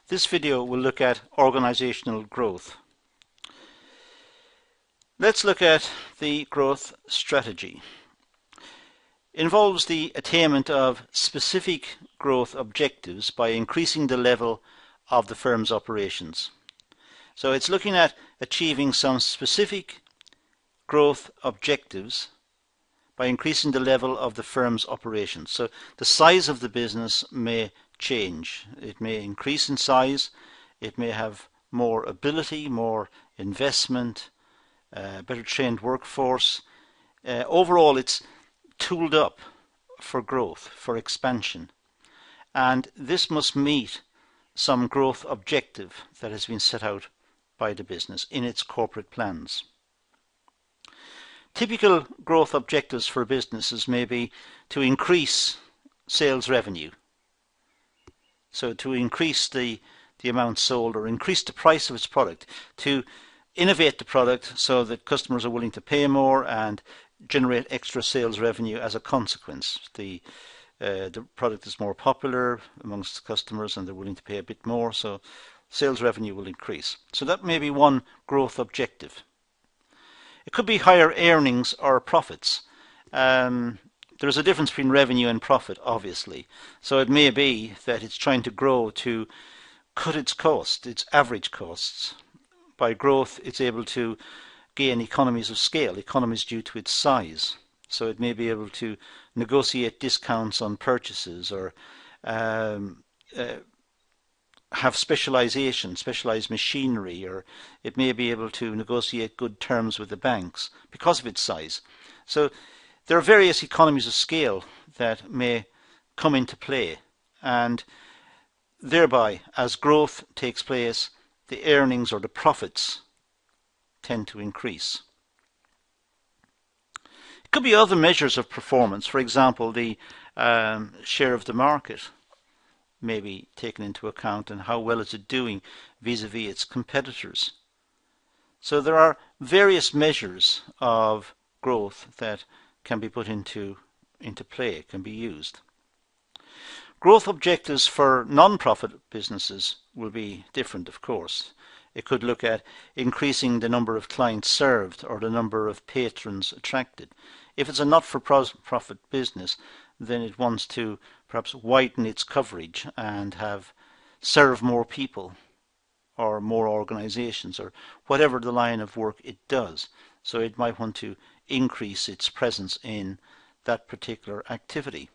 This video will look at organizational growth. Let's look at the growth strategy. It involves the attainment of specific growth objectives by increasing the level of the firm's operations. So it's looking at achieving some specific growth objectives by increasing the level of the firm's operations. So the size of the business may change. It may increase in size, it may have more ability, more investment, better trained workforce. Overall, it's tooled up for growth, for expansion. And this must meet some growth objective that has been set out by the business in its corporate plans. Typical growth objectives for businesses may be to increase sales revenue. So to increase the amount sold or increase the price of its product, to innovate the product so that customers are willing to pay more and generate extra sales revenue as a consequence. The product is more popular amongst customers and they're willing to pay a bit more, so sales revenue will increase. So that may be one growth objective. It could be higher earnings or profits. There's a difference between revenue and profit, obviously. So it may be that it's trying to grow to cut its costs, its average costs. By growth, it's able to gain economies of scale, economies due to its size. So it may be able to negotiate discounts on purchases or have specialization, specialized machinery, or it may be able to negotiate good terms with the banks because of its size. So there are various economies of scale that may come into play, and thereby, as growth takes place, the earnings or the profits tend to increase. It could be other measures of performance. For example, the share of the market may be taken into account and how well is it doing vis-a-vis its competitors. So there are various measures of growth that can be put into play, can be used. Growth objectives for non-profit businesses will be different, of course. It could look at increasing the number of clients served or the number of patrons attracted. If it's a not-for-profit business, then it wants to perhaps widen its coverage and serve more people or more organizations or whatever the line of work it does. So it might want to increase its presence in that particular activity.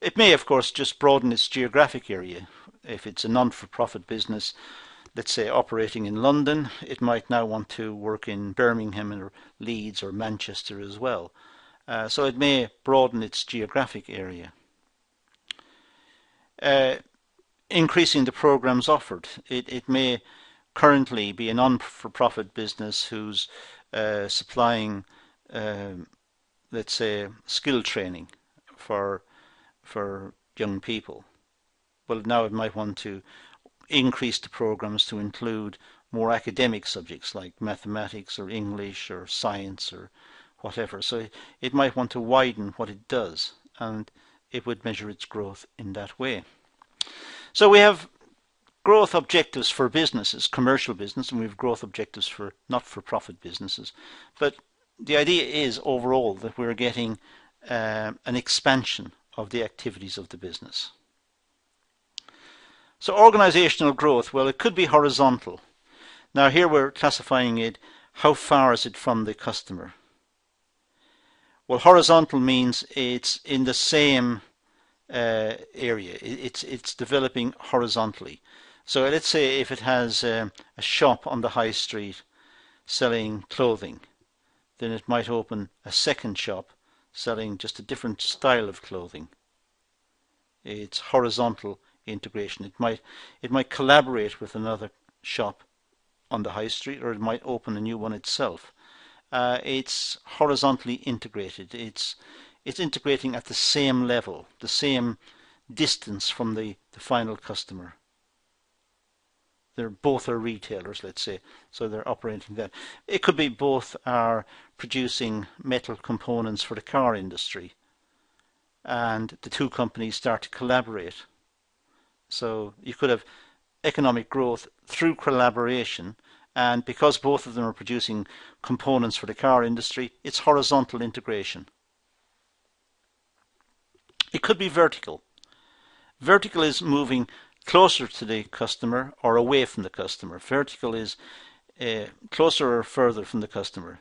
It may, of course, just broaden its geographic area. If it's a non-for-profit business, let's say operating in London, it might now want to work in Birmingham or Leeds or Manchester as well. So it may broaden its geographic area. Increasing the programs offered. It may currently be a non-for-profit business who's supplying, let's say, skill training for young people. Well, now it might want to increase the programs to include more academic subjects like mathematics or English or science or whatever. So it might want to widen what it does, and it would measure its growth in that way. So we have growth objectives for businesses, commercial business, and we have growth objectives for not-for-profit businesses. But the idea is overall that we're getting an expansion of the activities of the business. So organizational growth, well, it could be horizontal. Now here we're classifying it, how far is it from the customer? Well, horizontal means it's in the same area. It's developing horizontally. So let's say if it has a shop on the high street selling clothing, then it might open a second shop selling just a different style of clothing. It's horizontal integration. It might collaborate with another shop on the high street, or it might open a new one itself. It's horizontally integrated. It's integrating at the same level, the same distance from the final customer. Both are retailers, let's say, so they're operating that. It could be both are producing metal components for the car industry, and the two companies start to collaborate. So you could have economic growth through collaboration, and because both of them are producing components for the car industry, it's horizontal integration. It could be vertical. Vertical is moving closer to the customer or away from the customer. Vertical is closer or further from the customer.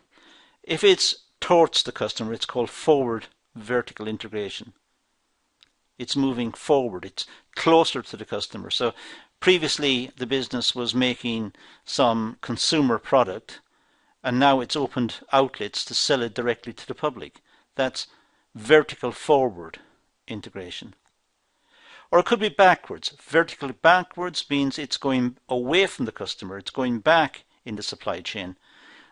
If it's towards the customer, it's called forward vertical integration. It's moving forward. It's closer to the customer. So previously the business was making some consumer product, and now it's opened outlets to sell it directly to the public. That's vertical forward integration. Or it could be backwards. Vertically backwards means it's going away from the customer. It's going back in the supply chain.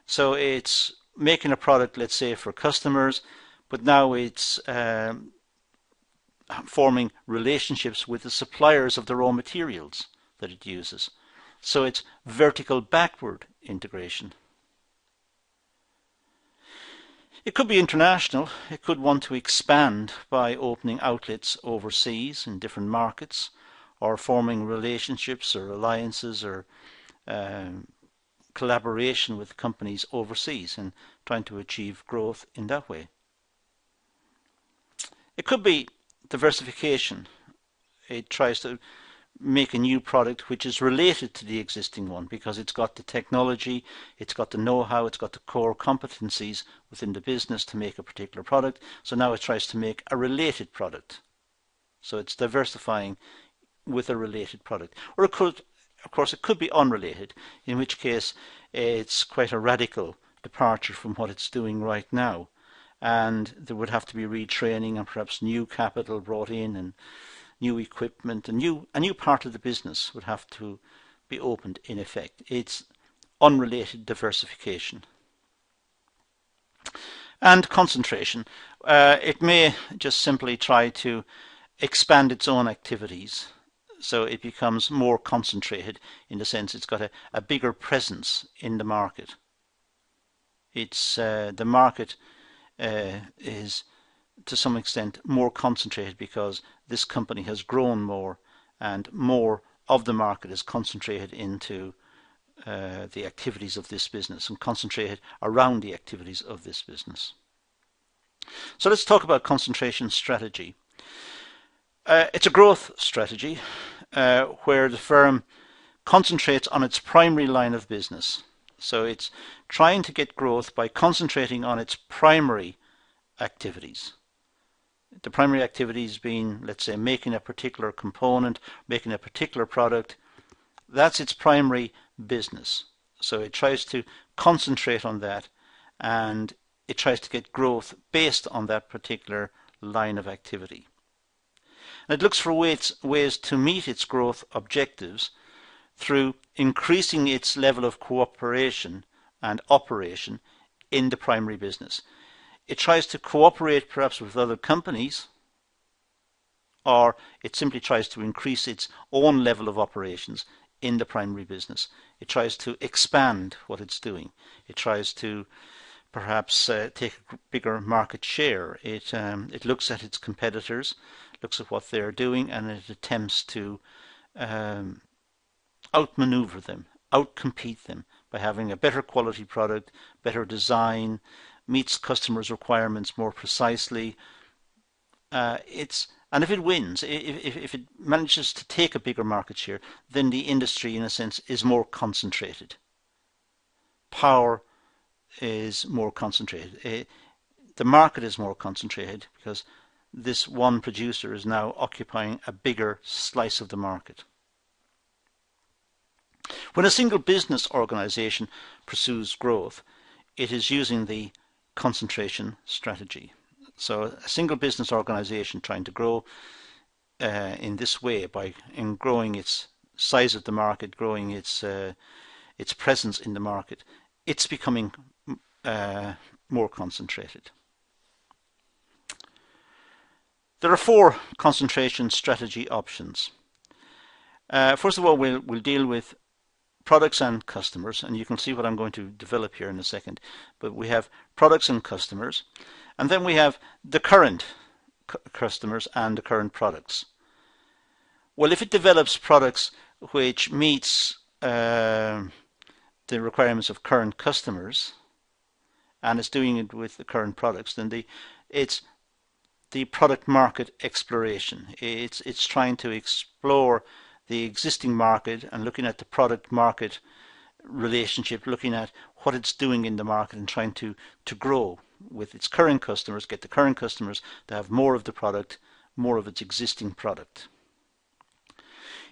So it's making a product, let's say, for customers, but now it's forming relationships with the suppliers of the raw materials that it uses. So it's vertical backward integration. It could be international. It could want to expand by opening outlets overseas in different markets, or forming relationships or alliances or collaboration with companies overseas and trying to achieve growth in that way. It could be diversification. It tries to make a new product which is related to the existing one because it's got the technology, it's got the know-how, it's got the core competencies within the business to make a particular product. So now it tries to make a related product. So it's diversifying with a related product. Or it could, of course, it could be unrelated, in which case it's quite a radical departure from what it's doing right now. And there would have to be retraining and perhaps new capital brought in and new equipment. A new part of the business would have to be opened in effect. It's unrelated diversification. And concentration. It may just simply try to expand its own activities so it becomes more concentrated, in the sense it's got a bigger presence in the market. It's the market is to some extent more concentrated because this company has grown more, and more of the market is concentrated into the activities of this business and concentrated around the activities of this business. So let's talk about concentration strategy. It's a growth strategy where the firm concentrates on its primary line of business. So it's trying to get growth by concentrating on its primary activities. The primary activities being, let's say, making a particular component, making a particular product. That's its primary business. So it tries to concentrate on that, and it tries to get growth based on that particular line of activity. And it looks for ways to meet its growth objectives through increasing its level of cooperation and operation in the primary business. It tries to cooperate perhaps with other companies, or it simply tries to increase its own level of operations in the primary business. It tries to expand what it's doing. It tries to perhaps take a bigger market share. It looks at its competitors, looks at what they're doing, and it attempts to outmaneuver them, outcompete them by having a better quality product, better design, meets customers' requirements more precisely. And if it wins, if it manages to take a bigger market share, then the industry, in a sense, is more concentrated. Power is more concentrated. The market is more concentrated because this one producer is now occupying a bigger slice of the market. When a single business organization pursues growth, it is using the concentration strategy. So a single business organization trying to grow in this way by growing its size of the market, growing its presence in the market, it's becoming more concentrated. There are 4 concentration strategy options. First of all, we'll deal with products and customers, and you can see what I'm going to develop here in a second. But we have products and customers, and then we have the current customers and the current products. Well, if it develops products which meets the requirements of current customers and is doing it with the current products, then it's the product market exploration. It's trying to explore the existing market and looking at the product market relationship, looking at what it's doing in the market and trying to grow with its current customers, get the current customers to have more of the product, more of its existing product.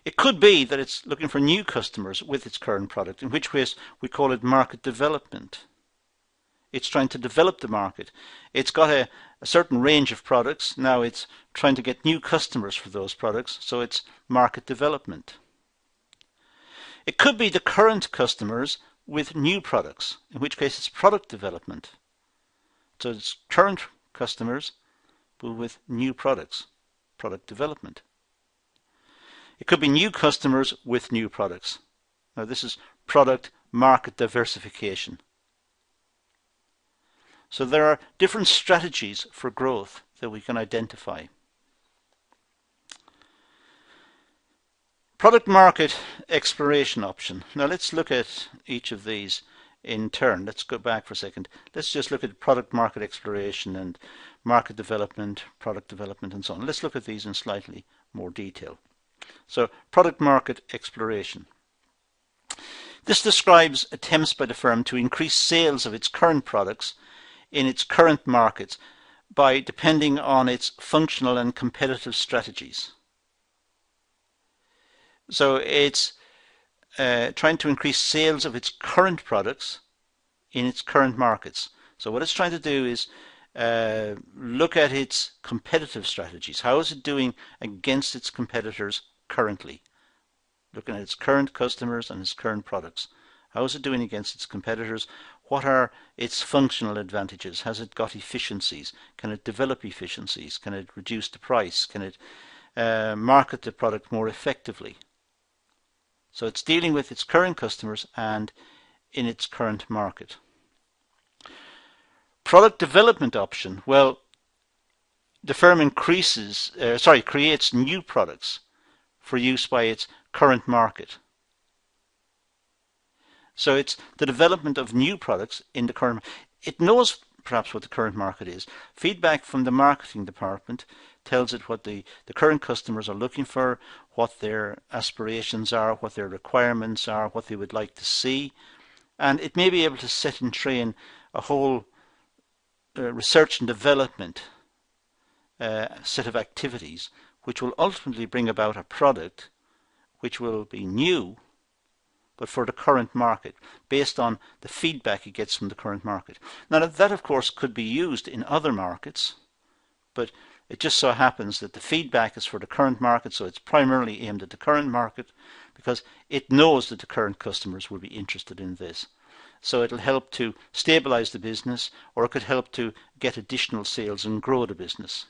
It could be that it's looking for new customers with its current product, in which case we call it market development. It's trying to develop the market. It's got a certain range of products. Now it's trying to get new customers for those products, so it's market development. It could be the current customers with new products, in which case it's product development. So it's current customers, but with new products, product development. It could be new customers with new products. Now this is product market diversification. So there are different strategies for growth that we can identify. Product market exploration option. Now let's look at each of these in turn. Let's go back for a second. Let's just look at product market exploration and market development, product development and so on. Let's look at these in slightly more detail. So product market exploration. This describes attempts by the firm to increase sales of its current products in its current markets by depending on its functional and competitive strategies. So it's trying to increase sales of its current products in its current markets. So what it's trying to do is look at its competitive strategies. How is it doing against its competitors currently? Looking at its current customers and its current products. How is it doing against its competitors? What are its functional advantages? Has it got efficiencies? Can it develop efficiencies? Can it reduce the price? Can it market the product more effectively? So it's dealing with its current customers and in its current market. Product development option. Well, the firm creates new products for use by its current market. So it's the development of new products in the current. It knows perhaps what the current market is. Feedback from the marketing department tells it what the current customers are looking for, what their aspirations are, what their requirements are, what they would like to see. And it may be able to set and train a whole research and development set of activities which will ultimately bring about a product which will be new but for the current market, based on the feedback it gets from the current market. Now that of course could be used in other markets, but it just so happens that the feedback is for the current market, so it's primarily aimed at the current market because it knows that the current customers will be interested in this. So it'll help to stabilize the business, or it could help to get additional sales and grow the business.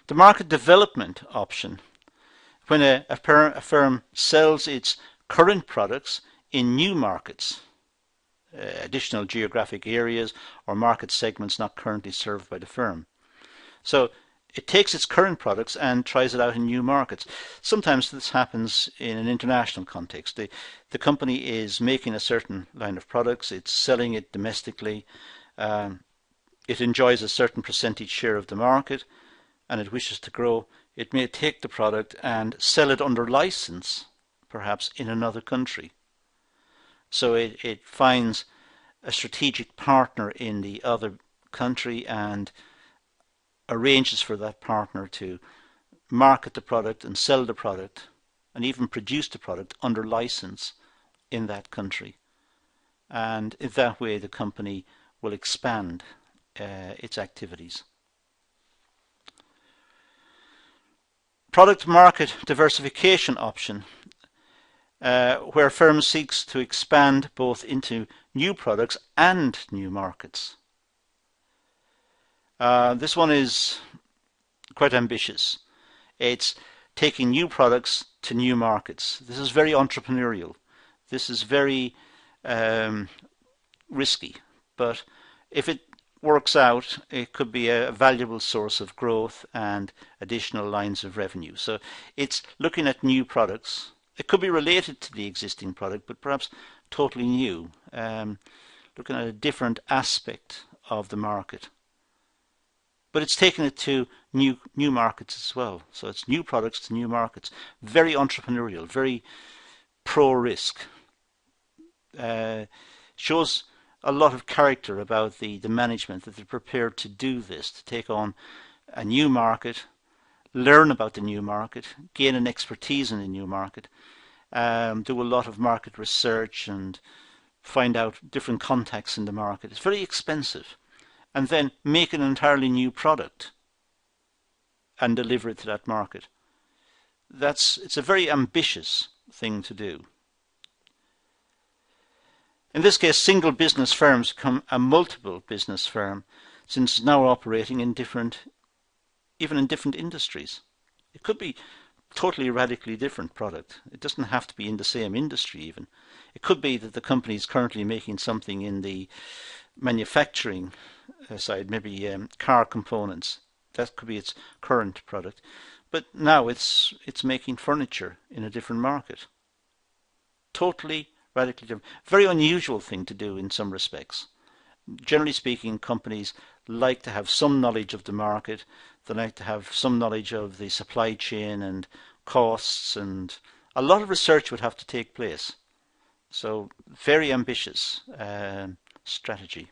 The market development option. When a firm sells its current products in new markets, additional geographic areas or market segments not currently served by the firm. So it takes its current products and tries it out in new markets. Sometimes this happens in an international context. The company is making a certain line of products, it's selling it domestically, it enjoys a certain percentage share of the market, and it wishes to grow. It may take the product and sell it under license, perhaps in another country. So it finds a strategic partner in the other country and arranges for that partner to market the product and sell the product and even produce the product under license in that country. And in that way the company will expand its activities. Product market diversification option, where firms seeks to expand both into new products and new markets. This one is quite ambitious. It's taking new products to new markets. This is very entrepreneurial. This is very risky. But if it works out, it could be a valuable source of growth and additional lines of revenue. So it's looking at new products. It could be related to the existing product, but perhaps totally new, looking at a different aspect of the market. But it's taking it to new markets as well. So it's new products to new markets. Very entrepreneurial, very pro-risk. Shows a lot of character about the management, that they're prepared to do this, to take on a new market, learn about the new market, gain an expertise in the new market, do a lot of market research and find out different contacts in the market. It's very expensive. And then make an entirely new product and deliver it to that market. It's a very ambitious thing to do. In this case, single business firms become a multiple business firm, since it's now operating in even in different industries. It could be totally radically different product. It doesn't have to be in the same industry even. It could be that the company is currently making something in the manufacturing side, maybe car components. That could be its current product. But now it's making furniture in a different market. Totally radically different. Very unusual thing to do in some respects. Generally speaking, companies like to have some knowledge of the market. They like to have some knowledge of the supply chain and costs, and a lot of research would have to take place. So very ambitious strategy.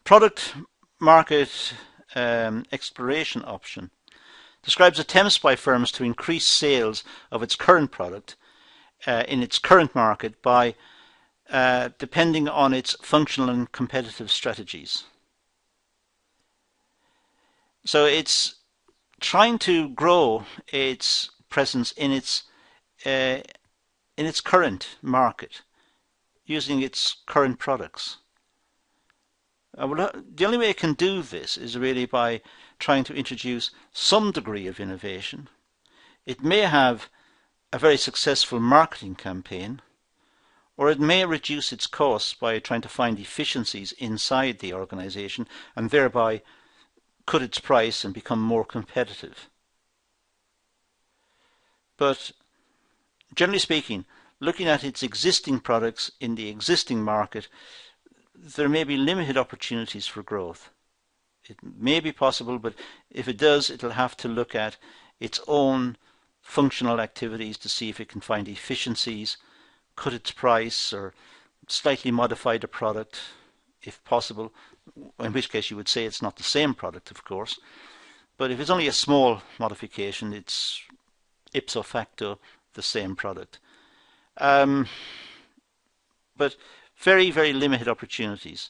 Product market exploration option describes attempts by firms to increase sales of its current product in its current market by depending on its functional and competitive strategies. So it's trying to grow its presence in its current market using its current products. The only way it can do this is really by trying to introduce some degree of innovation. It may have a very successful marketing campaign, or it may reduce its costs by trying to find efficiencies inside the organization and thereby cut its price and become more competitive. But generally speaking, looking at its existing products in the existing market, there may be limited opportunities for growth. It may be possible, but if it does, it'll have to look at its own functional activities to see if it can find efficiencies, cut its price, or slightly modify the product, if possible, in which case you would say it's not the same product, of course. But if it's only a small modification, it's ipso facto the same product. But very, very limited opportunities.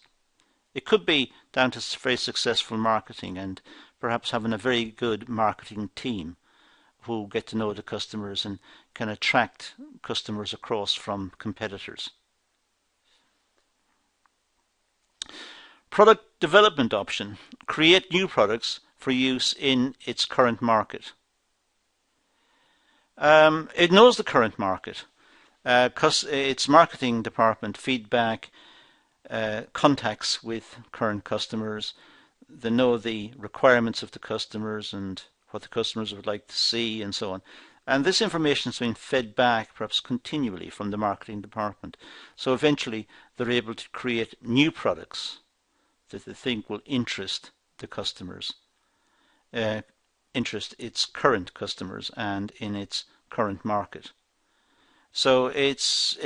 It could be down to very successful marketing and perhaps having a very good marketing team who get to know the customers and can attract customers across from competitors. Product development option. Create new products for use in its current market. It knows the current market. Its marketing department feedback, contacts with current customers. They know the requirements of the customers and what the customers would like to see and so on. And this information is being fed back perhaps continually from the marketing department. So eventually they're able to create new products that they think will interest the customers, interest its current customers and in its current market. So it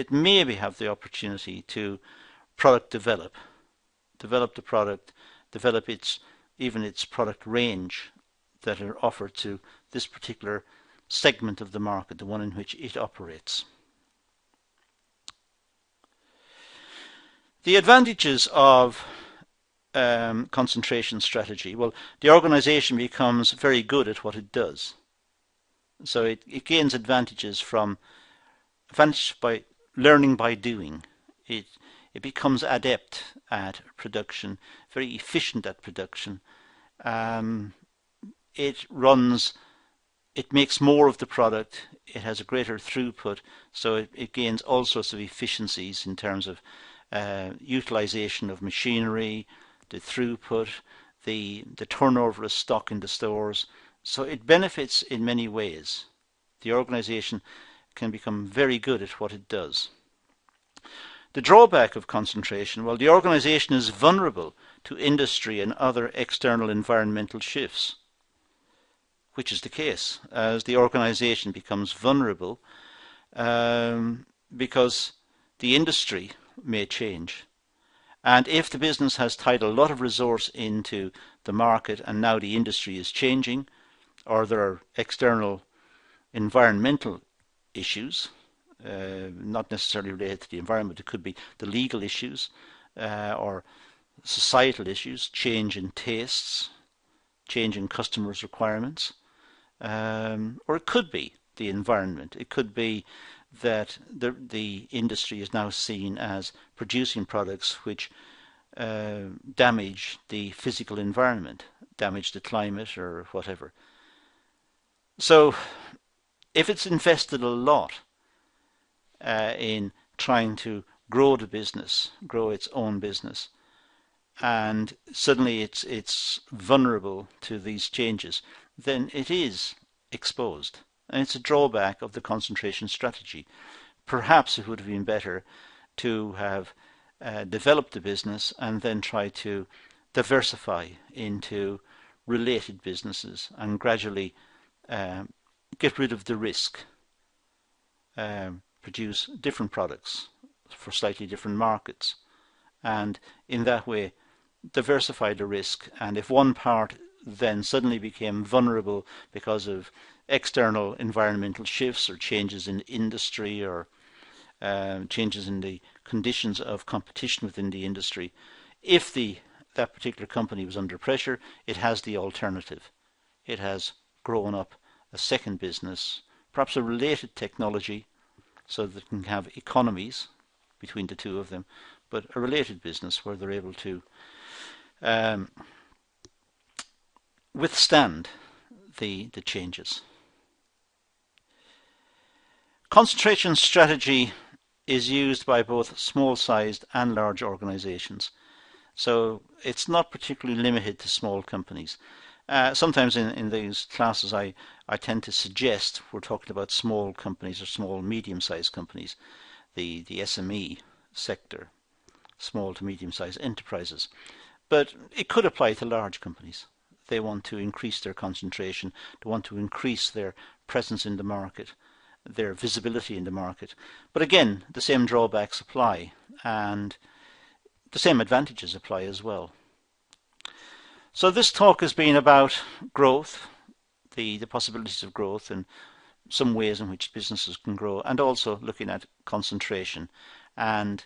maybe have the opportunity to product develop the product, develop even its product range that are offered to this particular segment of the market, the one in which it operates. The advantages of concentration strategy. Well, the organization becomes very good at what it does. So it gains advantage by learning by doing. It becomes adept at production, very efficient at production. It makes more of the product, it has a greater throughput, so it gains all sorts of efficiencies in terms of utilization of machinery, the throughput, the turnover of stock in the stores. So it benefits in many ways. The organization can become very good at what it does. The drawback of concentration, well, the organization is vulnerable to industry and other external environmental shifts, which is the case as the organization becomes vulnerable because the industry may change. And if the business has tied a lot of resource into the market and now the industry is changing, or there are external environmental issues, not necessarily related to the environment, it could be the legal issues or societal issues, change in tastes, change in customers' requirements, or it could be the environment. It could be that the industry is now seen as producing products which damage the physical environment, damage the climate or whatever. So if it's invested a lot in trying to grow the business, grow its own business, and suddenly it's vulnerable to these changes, then it is exposed. And it's a drawback of the concentration strategy. Perhaps it would have been better to have developed the business and then try to diversify into related businesses and gradually get rid of the risk, produce different products for slightly different markets, and in that way diversify the risk. And if one part then suddenly became vulnerable because of external environmental shifts or changes in industry or changes in the conditions of competition within the industry, if that particular company was under pressure, it has the alternative. It has grown up a second business, perhaps a related technology, so that it can have economies between the two of them, but a related business where they're able to withstand the changes. Concentration strategy is used by both small-sized and large organizations. So it's not particularly limited to small companies. Sometimes in these classes I tend to suggest we're talking about small companies or small medium-sized companies, the SME sector, small to medium-sized enterprises. But it could apply to large companies. They want to increase their concentration, they want to increase their presence in the market, their visibility in the market. But again, the same drawbacks apply and the same advantages apply as well. So this talk has been about growth, the possibilities of growth and some ways in which businesses can grow, and also looking at concentration and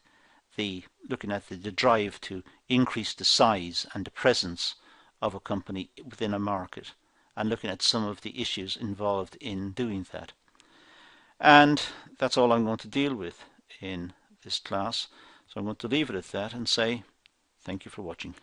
looking at the drive to increase the size and the presence of a company within a market, and looking at some of the issues involved in doing that. And that's all I'm going to deal with in this class. So I'm going to leave it at that and say thank you for watching.